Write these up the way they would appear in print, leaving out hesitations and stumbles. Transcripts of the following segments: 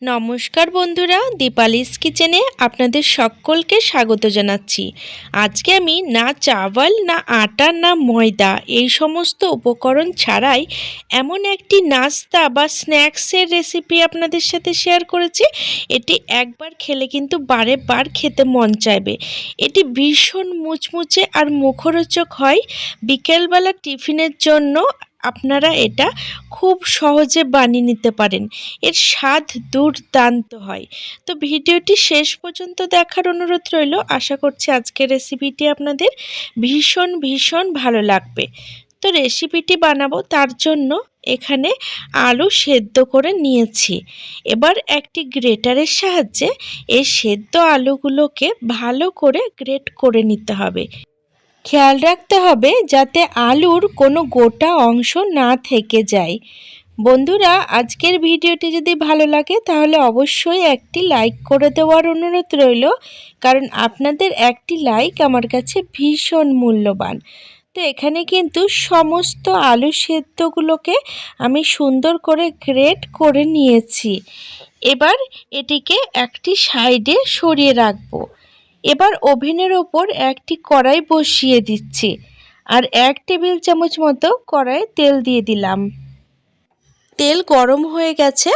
নমস্কার বন্ধুরা, দীপালিস কিচেনে আপনাদের সকলকে স্বাগত জানাচ্ছি। আজকে আমি না চাওয়াল, না আটা, না ময়দা এই সমস্ত উপকরণ ছাড়াই এমন একটি নাস্তা বা স্ন্যাক্সের রেসিপি আপনাদের সাথে শেয়ার করেছি। এটি একবার খেলে কিন্তু বারে বার খেতে মন চাইবে। এটি ভীষণ মুচমুচে আর মুখরোচক হয়। বিকেলবেলা টিফিনের জন্য আপনারা এটা খুব সহজে বানিয়ে নিতে পারেন। এর স্বাদ দুর্দান্ত হয়। তো ভিডিওটি শেষ পর্যন্ত দেখার অনুরোধ রইল। আশা করছি আজকের রেসিপিটি আপনাদের ভীষণ ভালো লাগবে। তো রেসিপিটি বানাবো তার জন্য এখানে আলু সেদ্ধ করে নিয়েছি। এবার একটি গ্রেটারের সাহায্যে এই সেদ্ধ আলুগুলোকে ভালো করে গ্রেট করে নিতে হবে। খেয়াল রাখতে হবে যাতে আলুর কোনো গোটা অংশ না থেকে যায়। বন্ধুরা, আজকের ভিডিওটি যদি ভালো লাগে তাহলে অবশ্যই একটি লাইক করে দেওয়ার অনুরোধ রইল, কারণ আপনাদের একটি লাইক আমার কাছে ভীষণ মূল্যবান। তো এখানে কিন্তু সমস্ত আলু সেদ্ধগুলোকে আমি সুন্দর করে গ্রেট করে নিয়েছি। এবার এটিকে একটি সাইডে সরিয়ে রাখবো। এবার ওভেনের ওপর একটি কড়াই বসিয়ে দিচ্ছি আর 1 টেবিল চামচ মতো কড়াইয়ে তেল দিয়ে দিলাম। তেল গরম হয়ে গেছে।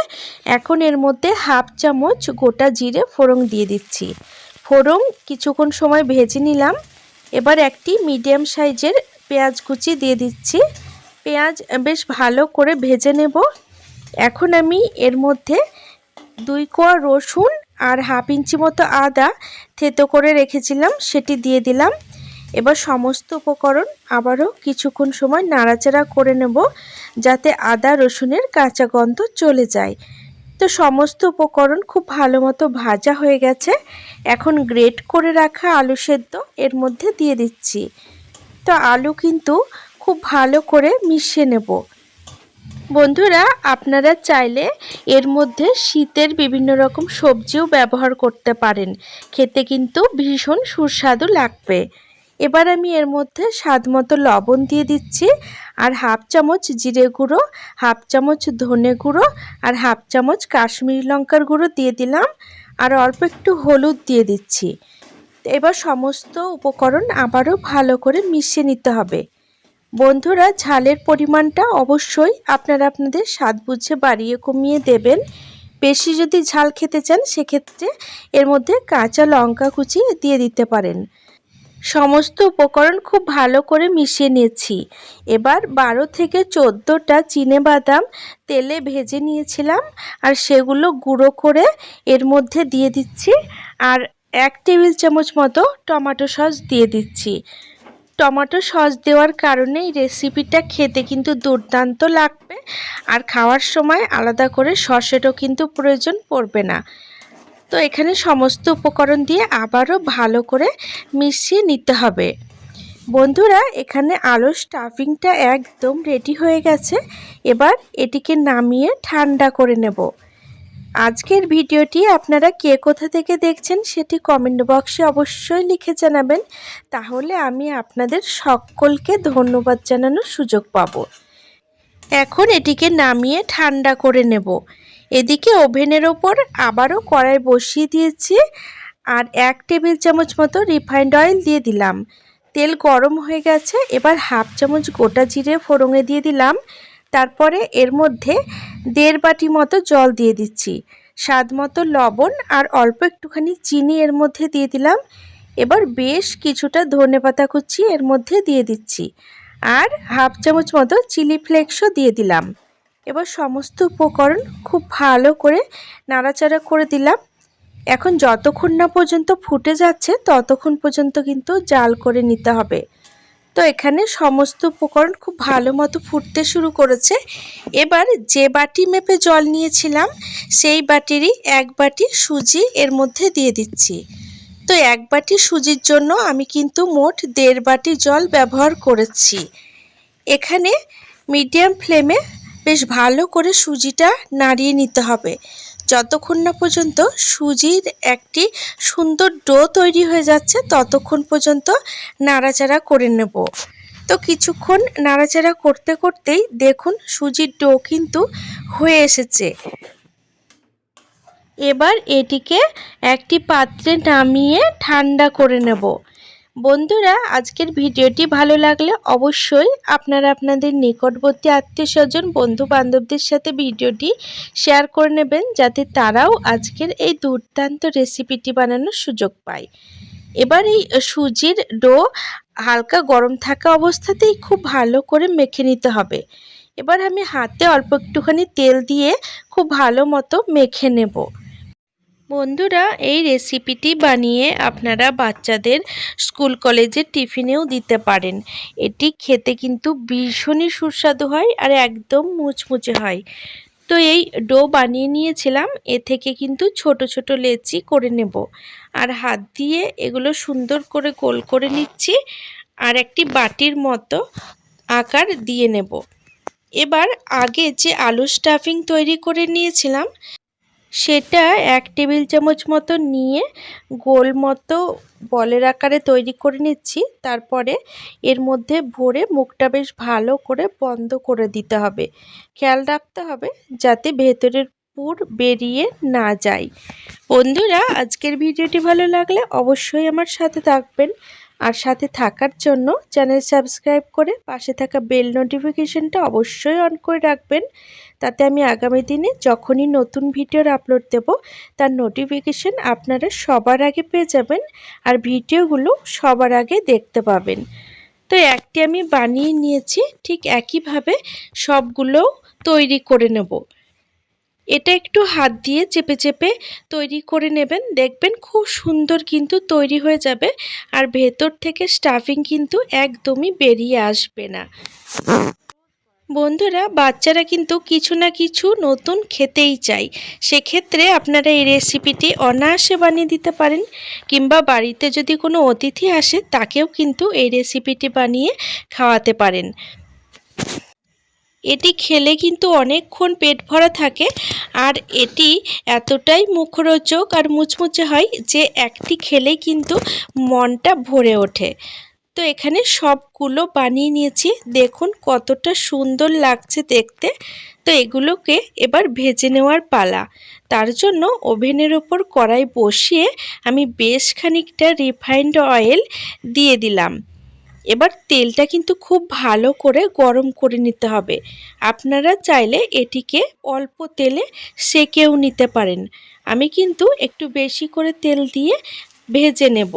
এখন এর মধ্যে 1/2 চামচ গোটা জিরে ফোড়ন দিয়ে দিচ্ছি। ফোড়ন কিছুক্ষণ সময় ভেজে নিলাম। এবার একটি মিডিয়াম সাইজের পেঁয়াজ কুচি দিয়ে দিচ্ছি। পেঁয়াজ বেশ ভালো করে ভেজে নেব। এখন আমি এর মধ্যে 2 কোয়া রসুন আর 1/2 ইঞ্চি মতো আদা থেতো করে রেখেছিলাম, সেটি দিয়ে দিলাম। এবার সমস্ত উপকরণ আবারও কিছুক্ষণ সময় নাড়াচাড়া করে নেব, যাতে আদা রসুনের কাঁচা গন্ধ চলে যায়। তো সমস্ত উপকরণ খুব ভালো মতো ভাজা হয়ে গেছে। এখন গ্রেট করে রাখা আলু সেদ্ধ এর মধ্যে দিয়ে দিচ্ছি। তো আলু কিন্তু খুব ভালো করে মিশিয়ে নেব। বন্ধুরা, আপনারা চাইলে এর মধ্যে শীতের বিভিন্ন রকম সবজিও ব্যবহার করতে পারেন। খেতে কিন্তু ভীষণ সুস্বাদু লাগবে। এবার আমি এর মধ্যে স্বাদমতো লবণ দিয়ে দিচ্ছি আর 1/2 চামচ জিরে গুঁড়ো, 1/2 চামচ ধনে গুঁড়ো আর 1/2 চামচ কাশ্মীরি লঙ্কার গুঁড়ো দিয়ে দিলাম আর অল্প একটু হলুদ দিয়ে দিচ্ছি। এবার সমস্ত উপকরণ আবারও ভালো করে মিশিয়ে নিতে হবে। বন্ধুরা, ঝালের পরিমাণটা অবশ্যই আপনারা আপনাদের স্বাদ বুঝে বাড়িয়ে কমিয়ে দেবেন। বেশি যদি ঝাল খেতে চান সেক্ষেত্রে এর মধ্যে কাঁচা লঙ্কা কুচি দিয়ে দিতে পারেন। সমস্ত উপকরণ খুব ভালো করে মিশিয়ে নিয়েছি। এবার 12 থেকে 14টা চিনেবাদাম তেলে ভেজে নিয়েছিলাম আর সেগুলো গুঁড়ো করে এর মধ্যে দিয়ে দিচ্ছি আর 1 টেবিল চামচ মতো টমেটো সস দিয়ে দিচ্ছি। টমেটো সস দেওয়ার কারণে এই রেসিপিটা খেতে কিন্তু দুর্দান্ত লাগবে আর খাওয়ার সময় আলাদা করে সসেরও কিন্তু প্রয়োজন পড়বে না। তো এখানে সমস্ত উপকরণ দিয়ে আবারও ভালো করে মিশিয়ে নিতে হবে। বন্ধুরা, এখানে আলুর স্টাফিংটা একদম রেডি হয়ে গেছে। এবার এটিকে নামিয়ে ঠান্ডা করে নেব। আজকের ভিডিওটি আপনারা কে কোথা থেকে দেখছেন সেটি কমেন্ট বক্সে অবশ্যই লিখে জানাবেন, তাহলে আমি আপনাদের সকলকে ধন্যবাদ জানানোর সুযোগ পাব। এখন এটিকে নামিয়ে ঠান্ডা করে নেব। এদিকে ওভেনের ওপর আবারও কড়াই বসিয়ে দিয়েছি আর 1 টেবিল চামচ মতো রিফাইন্ড অয়েল দিয়ে দিলাম। তেল গরম হয়ে গেছে। এবার 1/2 চামচ গোটা জিরে ফোড়নে দিয়ে দিলাম। তারপরে এর মধ্যে 1.5 বাটি মতো জল দিয়ে দিচ্ছি। স্বাদ মতো লবণ আর অল্প একটুখানি চিনি এর মধ্যে দিয়ে দিলাম। এবার বেশ কিছুটা ধনেপাতা কুচি এর মধ্যে দিয়ে দিচ্ছি আর 1/2 চামচ মতো চিলি ফ্লেক্সও দিয়ে দিলাম। এবার সমস্ত উপকরণ খুব ভালো করে নাড়াচাড়া করে দিলাম। এখন যতক্ষণ না পর্যন্ত ফুটে যাচ্ছে ততক্ষণ পর্যন্ত কিন্তু জাল করে নিতে হবে। তো এখানে সমস্ত উপকরণ খুব ভালো মতো ফুটতে শুরু করেছে। এবার যে বাটি মেপে জল নিয়েছিলাম সেই বাটিরই 1 বাটি সুজি এর মধ্যে দিয়ে দিচ্ছি। তো 1 বাটি সুজির জন্য আমি কিন্তু মোট 1.5 বাটি জল ব্যবহার করেছি। এখানে মিডিয়াম ফ্লেমে বেশ ভালো করে সুজিটা নাড়িয়ে নিতে হবে যতক্ষণ না পর্যন্ত সুজির একটি সুন্দর ডো তৈরি হয়ে যাচ্ছে, ততক্ষণ পর্যন্ত নাড়াচাড়া করে নেব। তো কিছুক্ষণ নাড়াচাড়া করতে করতেই দেখুন সুজির ডো কিন্তু হয়ে এসেছে। এবার এটিকে একটি পাত্রে নামিয়ে ঠান্ডা করে নেব। বন্ধুরা, আজকের ভিডিওটি ভালো লাগলে অবশ্যই আপনারা আপনাদের নিকটবর্তী আত্মীয়স্বজন বন্ধু বান্ধবদের সাথে ভিডিওটি শেয়ার করে নেবেন, যাতে তারাও আজকের এই দুর্দান্ত রেসিপিটি বানানোর সুযোগ পায়। এবার এই সুজির ডো হালকা গরম থাকা অবস্থাতেই খুব ভালো করে মেখে নিতে হবে। এবার আমি হাতে অল্প একটুখানি তেল দিয়ে খুব ভালো মতো মেখে নেব। বন্ধুরা, এই রেসিপিটি বানিয়ে আপনারা বাচ্চাদের স্কুল কলেজের টিফিনেও দিতে পারেন। এটি খেতে কিন্তু ভীষণই সুস্বাদু হয় আর একদম মুচমুচে হয়। তো এই ডো বানিয়ে নিয়েছিলাম, এ থেকে কিন্তু ছোট ছোট লেচি করে নেব আর হাত দিয়ে এগুলো সুন্দর করে গোল করে নিচ্ছি আর একটি বাটির মতো আকার দিয়ে নেব। এবার আগে যে আলু স্টাফিং তৈরি করে নিয়েছিলাম সেটা 1 টেবিল চামচ মতো নিয়ে গোল মতো বলের আকারে তৈরি করে নিচ্ছি। তারপরে এর মধ্যে ভরে মুখটা বেশ ভালো করে বন্ধ করে দিতে হবে। খেয়াল রাখতে হবে যাতে ভেতরের পুর বেরিয়ে না যায়। বন্ধুরা, আজকের ভিডিওটি ভালো লাগলে অবশ্যই আমার সাথে থাকবেন, আর সাথে থাকার জন্য চ্যানেল সাবস্ক্রাইব করে পাশে থাকা বেল নোটিফিকেশনটা অবশ্যই অন করে রাখবেন। তাতে আমি আগামী দিনে যখনই নতুন ভিডিওর আপলোড দেব তার নোটিফিকেশন আপনারা সবার আগে পেয়ে যাবেন আর ভিডিওগুলো সবার আগে দেখতে পাবেন। তো একটি আমি বানিয়ে নিয়েছি, ঠিক একইভাবে সবগুলো তৈরি করে নেব। এটা একটু হাত দিয়ে চেপে চেপে তৈরি করে নেবেন, দেখবেন খুব সুন্দর কিন্তু তৈরি হয়ে যাবে আর ভেতর থেকে স্টাফিং কিন্তু একদমই বেরিয়ে আসবে না। বন্ধুরা, বাচ্চারা কিন্তু কিছু না কিছু নতুন খেতেই চায়, সেক্ষেত্রে আপনারা এই রেসিপিটি অনায়াসে বানিয়ে দিতে পারেন, কিংবা বাড়িতে যদি কোনো অতিথি আসে তাকেও কিন্তু এই রেসিপিটি বানিয়ে খাওয়াতে পারেন। এটি খেলে কিন্তু অনেকক্ষণ পেট ভরা থাকে আর এটি এতটাই মুখরোচক আর মুচমুচে হয় যে একটি খেলেই কিন্তু মনটা ভরে ওঠে। তো এখানে সবগুলো বানিয়ে নিয়েছি, দেখুন কতটা সুন্দর লাগছে দেখতে। তো এগুলোকে এবার ভেজে নেওয়ার পালা। তার জন্য ওভেনের ওপর কড়াই বসিয়ে আমি বেশ খানিকটা রিফাইন্ড অয়েল দিয়ে দিলাম। এবার তেলটা কিন্তু খুব ভালো করে গরম করে নিতে হবে। আপনারা চাইলে এটিকে অল্প তেলে সেকেও নিতে পারেন। আমি কিন্তু একটু বেশি করে তেল দিয়ে ভেজে নেব।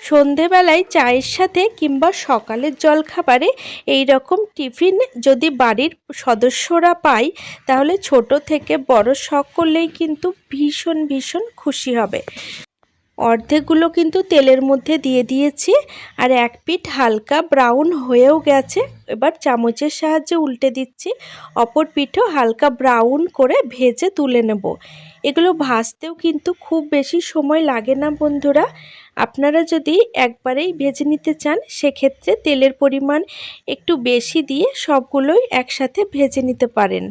সন্ধেবেলায় চায়ের সাথে কিংবা সকালের জলখাবারে এই রকম টিফিন যদি বাড়ির সদস্যরা পায় তাহলে ছোট থেকে বড় সকলেই কিন্তু ভীষণ ভীষণ খুশি হবে। অর্ধেকগুলো কিন্তু তেলের মধ্যে দিয়ে দিয়েছি আর এক পিঠ হালকা ব্রাউন হয়েও গেছে। এবার চামচের সাহায্যে উল্টে দিচ্ছি, অপর পিঠও হালকা ব্রাউন করে ভেজে তুলে নেব। এগুলো ভাজতেও কিন্তু খুব বেশি সময় লাগে না বন্ধুরা। আপনারা যদি একবারেই ভেজে নিতে চান সেক্ষেত্রে তেলের পরিমাণ একটু বেশি দিয়ে সবগুলোই একসাথে ভেজে নিতে পারেন।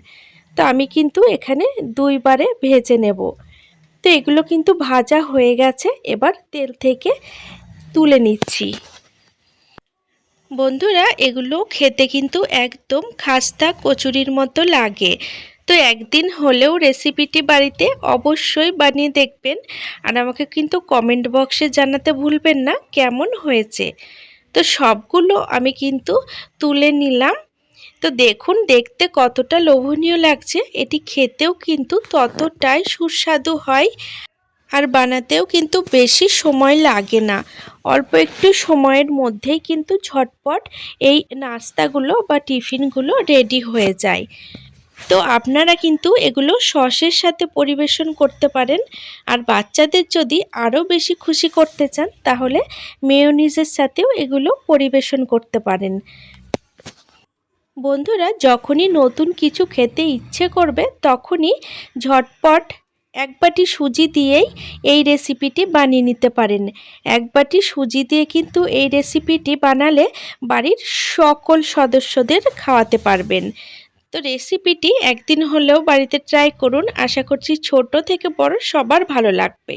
তো আমি কিন্তু এখানে 2 বারে ভেজে নেব। তো এগুলো কিন্তু ভাজা হয়ে গেছে, এবার তেল থেকে তুলে নিচ্ছি। বন্ধুরা, এগুলো খেতে কিন্তু একদম খাস্তা কচুরির মতো লাগে। তো একদিন হলেও রেসিপিটি বাড়িতে অবশ্যই বানিয়ে দেখবেন আর আমাকে কিন্তু কমেন্ট বক্সে জানাতে ভুলবেন না কেমন হয়েছে। তো সবগুলো আমি কিন্তু তুলে নিলাম। তো দেখুন দেখতে কতটা লোভনীয় লাগছে, এটি খেতেও কিন্তু ততটাই সুস্বাদু হয় আর বানাতেও কিন্তু বেশি সময় লাগে না। অল্প একটু সময়ের মধ্যেই কিন্তু ঝটপট এই নাস্তাগুলো বা টিফিনগুলো রেডি হয়ে যায়। তো আপনারা কিন্তু এগুলো সসের সাথে পরিবেশন করতে পারেন, আর বাচ্চাদের যদি আরও বেশি খুশি করতে চান তাহলে মেয়োনিজের সাথেও এগুলো পরিবেশন করতে পারেন। বন্ধুরা, যখনই নতুন কিছু খেতে ইচ্ছে করবে তখনই ঝটপট 1 বাটি সুজি দিয়েই এই রেসিপিটি বানিয়ে নিতে পারেন। 1 বাটি সুজি দিয়ে কিন্তু এই রেসিপিটি বানালে বাড়ির সকল সদস্যদের খাওয়াতে পারবেন। তো রেসিপিটি একদিন হলেও বাড়িতে ট্রাই করুন, আশা করছি ছোট থেকে বড় সবার ভালো লাগবে।